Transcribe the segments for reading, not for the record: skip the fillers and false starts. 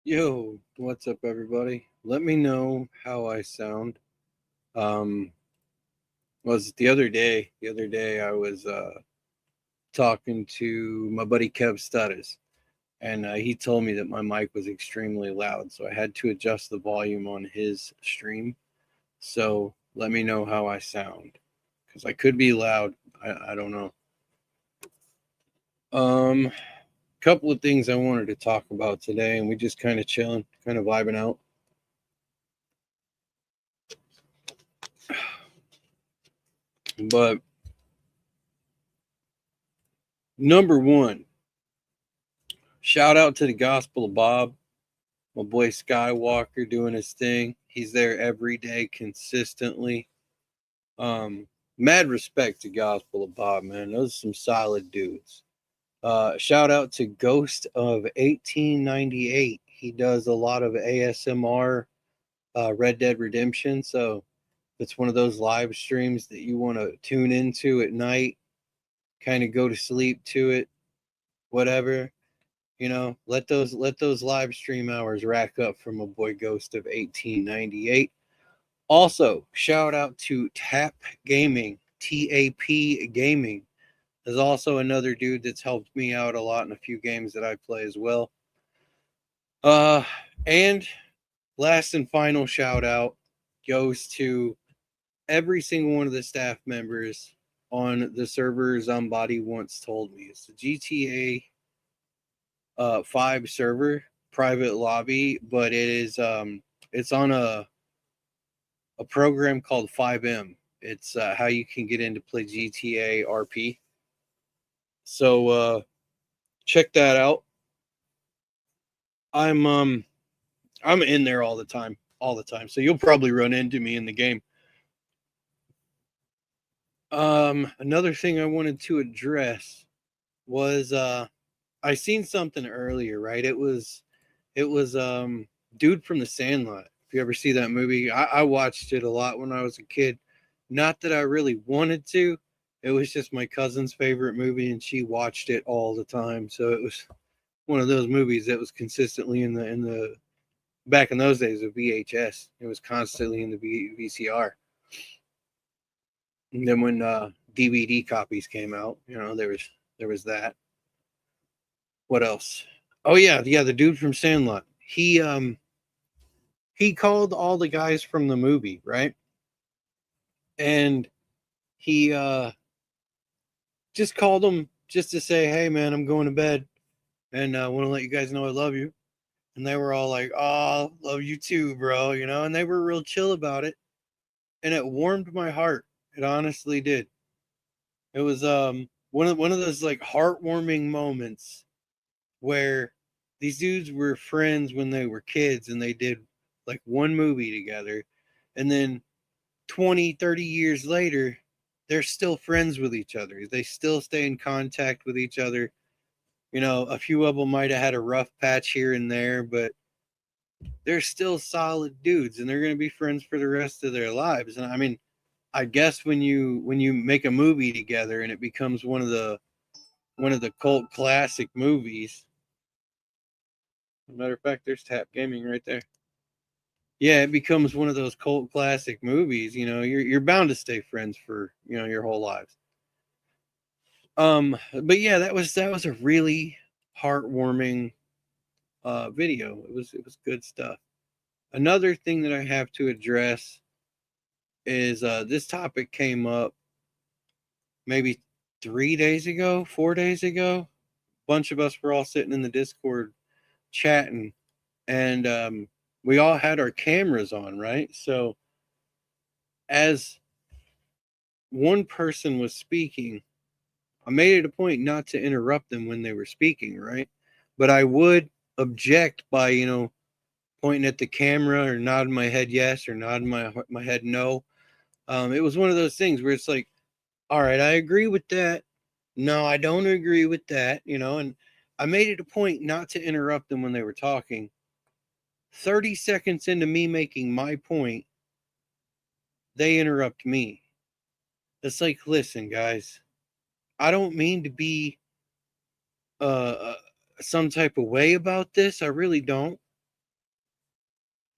Yo, what's up, everybody? Let me know how I sound. Um, was the other day? The other day, I was talking to my buddy Kev Studdis, and he told me that my mic was extremely loud, so I had to adjust the volume on his stream. So let me know how I sound, because I could be loud. I don't know. Couple of things I wanted to talk about today, and we just kind of chilling, kind of vibing out. But number one, shout out to the Gospel of Bob, my boy Skywalker doing his thing. He's there every day consistently. Um, Mad respect to Gospel of Bob, man. Those are some solid dudes. Shout out to Ghost of 1898. He does a lot of ASMR, Red Dead Redemption. So it's one of those live streams that you want to tune into at night, kind of go to sleep to it, whatever. Let those live stream hours rack up from a boy Ghost of 1898. Also, shout out to Tap Gaming, TAP Gaming. There's also another dude that's helped me out a lot in a few games that I play as well. Uh, and last and final shout out goes to every single one of the staff members on the server Zombody once told me. It's the GTA 5 server, private lobby, but it's on a program called 5M. It's how you can get in to play GTA RP. So check that out. I'm in there all the time, all the time. So you'll probably run into me in the game. Another thing I wanted to address was I seen something earlier, right? It was Dude from the Sandlot. If you ever see that movie, I watched it a lot when I was a kid. Not that I really wanted to. It was just my cousin's favorite movie, and she watched it all the time. So it was one of those movies that was consistently in the back in those days of VHS. It was constantly in the VCR. And then when DVD copies came out, there was that. What else? Oh yeah, the dude from Sandlot. He called all the guys from the movie, right? And he just called them just to say, "Hey man, I'm going to bed, and I want to let you guys know I love you." And they were all like, "Oh, love you too, bro," and they were real chill about it, and it warmed my heart. It honestly did. It was one of those like heartwarming moments where these dudes were friends when they were kids and they did like one movie together, and then 20, 30 years later they're still friends with each other. They still stay in contact with each other. A few of them might have had a rough patch here and there, but they're still solid dudes and they're going to be friends for the rest of their lives. And I mean, I guess when you make a movie together and it becomes one of the cult classic movies. Matter of fact, there's Tap Gaming right there. Yeah, it becomes one of those cult classic movies. You're bound to stay friends for your whole lives. But yeah, that was a really heartwarming video. It was good stuff. Another thing that I have to address is this topic came up maybe 3 days ago, 4 days ago. A bunch of us were all sitting in the Discord chatting, and we all had our cameras on, right? So as one person was speaking, I made it a point not to interrupt them when they were speaking, right? But I would object by, pointing at the camera or nodding my head yes or nodding my head no. It was one of those things where it's like, all right, I agree with that. No, I don't agree with that, and I made it a point not to interrupt them when they were talking. 30 seconds into me making my point, they interrupt me. It's like, listen, guys, I don't mean to be uh, uh some type of way about this. I really don't.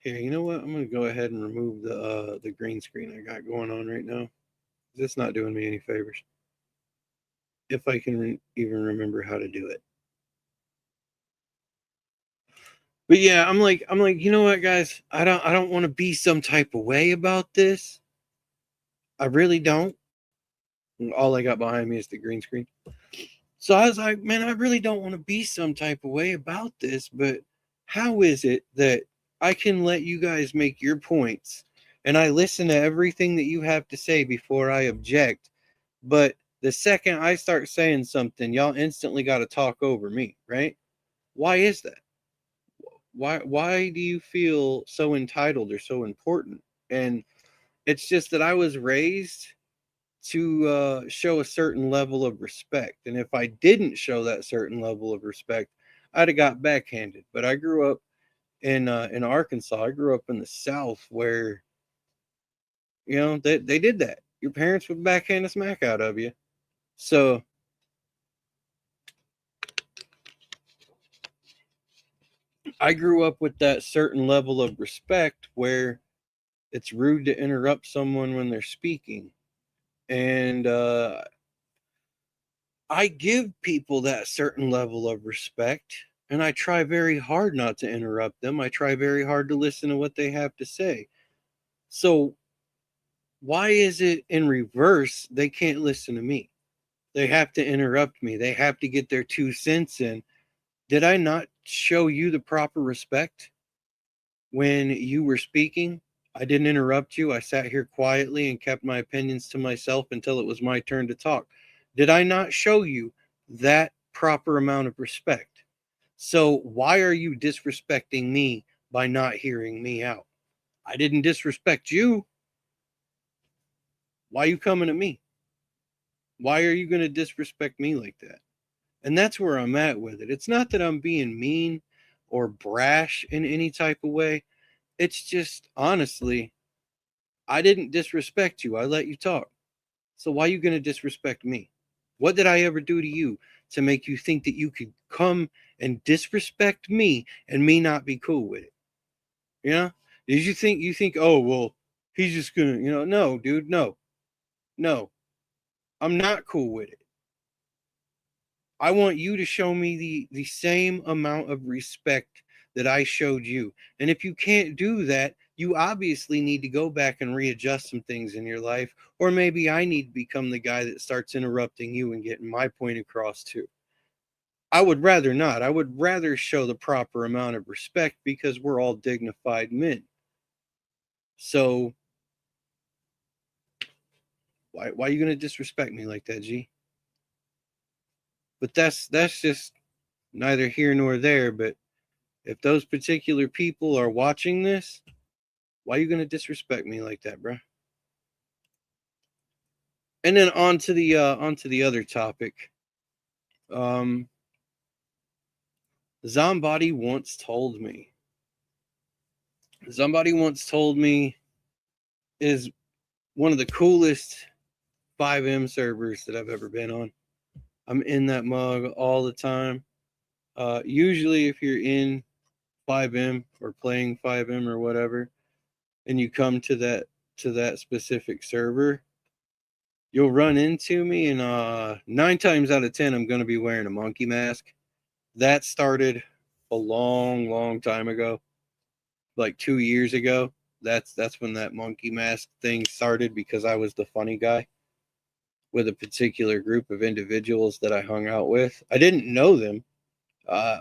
Here, you know what? I'm gonna go ahead and remove the green screen I got going on right now. It's not doing me any favors. If I can even remember how to do it. But yeah, I'm like, you know what, guys? I don't want to be some type of way about this. I really don't. And all I got behind me is the green screen. So I was like, man, I really don't want to be some type of way about this, but how is it that I can let you guys make your points and I listen to everything that you have to say before I object, but the second I start saying something, y'all instantly got to talk over me, right? Why is that? Why do you feel so entitled or so important? And it's just that I was raised to show a certain level of respect, and if I didn't show that certain level of respect, I'd have got backhanded. But I grew up in Arkansas. I grew up in the South, where they did that. Your parents would backhand the smack out of you. So I grew up with that certain level of respect where it's rude to interrupt someone when they're speaking. And I give people that certain level of respect, and I try very hard not to interrupt them. I try very hard to listen to what they have to say. So, why is it in reverse they can't listen to me? They have to interrupt me. They have to get their 2 cents in. Did I not show you the proper respect when you were speaking? I didn't interrupt you. I sat here quietly and kept my opinions to myself until it was my turn to talk. Did I not show you that proper amount of respect? So why are you disrespecting me by not hearing me out? I didn't disrespect you. Why are you coming at me? Why are you going to disrespect me like that? And that's where I'm at with it. It's not that I'm being mean or brash in any type of way. It's just, honestly, I didn't disrespect you. I let you talk. So why are you going to disrespect me? What did I ever do to you to make you think that you could come and disrespect me and me not be cool with it? You know? Did you think, oh, well, he's just going to, no, dude, no. No. I'm not cool with it. I want you to show me the same amount of respect that I showed you. And if you can't do that, you obviously need to go back and readjust some things in your life. Or maybe I need to become the guy that starts interrupting you and getting my point across too. I would rather not. I would rather show the proper amount of respect because we're all dignified men. So why are you gonna disrespect me like that, G? But that's just neither here nor there. But if those particular people are watching this, why are you gonna disrespect me like that, bro? And then on to the other topic. Um, Zombody once told me. Somebody once told me is one of the coolest FiveM servers that I've ever been on. I'm in that mug all the time. Usually, if you're in FiveM or playing FiveM or whatever, and you come to that specific server, you'll run into me, and 9 times out of 10, I'm going to be wearing a monkey mask. That started a long, long time ago, like 2 years ago. That's when that monkey mask thing started because I was the funny guy with a particular group of individuals that I hung out with. I didn't know them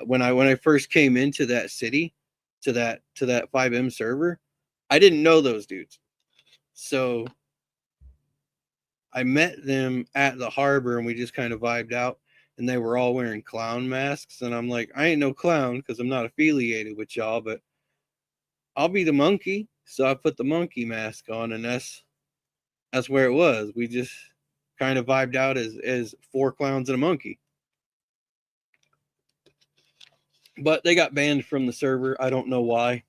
when I first came into that city to that FiveM server. I didn't know those dudes, so I met them at the harbor and we just kind of vibed out. And they were all wearing clown masks, and I'm like, I ain't no clown because I'm not affiliated with y'all, but I'll be the monkey. So I put the monkey mask on, and that's where it was. We just kind of vibed out as 4 clowns and a monkey. But they got banned from the server. I don't know why.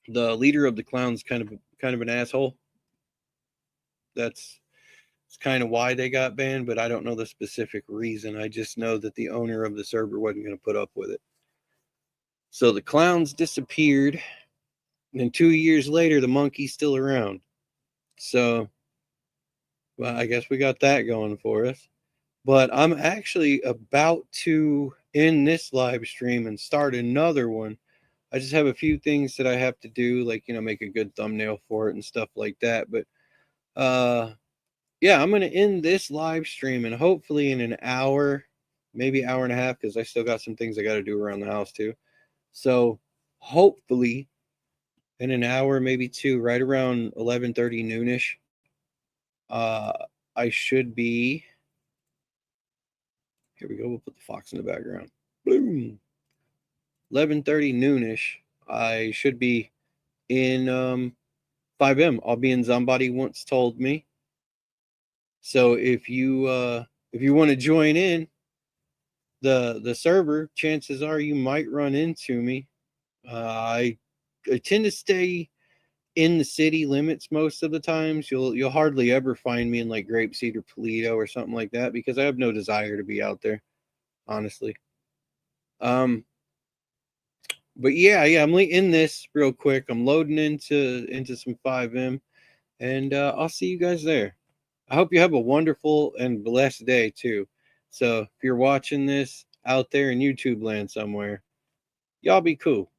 The leader of the clowns kind of an asshole. That's kind of why they got banned, but I don't know the specific reason. I just know that the owner of the server wasn't going to put up with it. So the clowns disappeared, And 2 years later, the monkey's still around. So, well, I guess we got that going for us. But I'm actually about to end this live stream and start another one. I just have a few things that I have to do, like, make a good thumbnail for it and stuff like that. But yeah, I'm going to end this live stream, and hopefully in an hour, maybe hour and a half, because I still got some things I got to do around the house too. So hopefully in an hour, maybe two, right around 11:30 noonish, uh, I should be. Here we go. We'll put the fox in the background. Boom. 11:30 noonish. I should be in 5M. I'll be in Somebody Once Told Me. So if you want to join in the server, chances are you might run into me. I tend to stay in the city limits most of the times. You'll hardly ever find me in like Grapeseed or Toledo or something like that, because I have no desire to be out there, honestly. But yeah, I'm in this real quick. I'm loading into some 5M, and I'll see you guys there. I hope you have a wonderful and blessed day too. So if you're watching this out there in YouTube land somewhere, y'all be cool.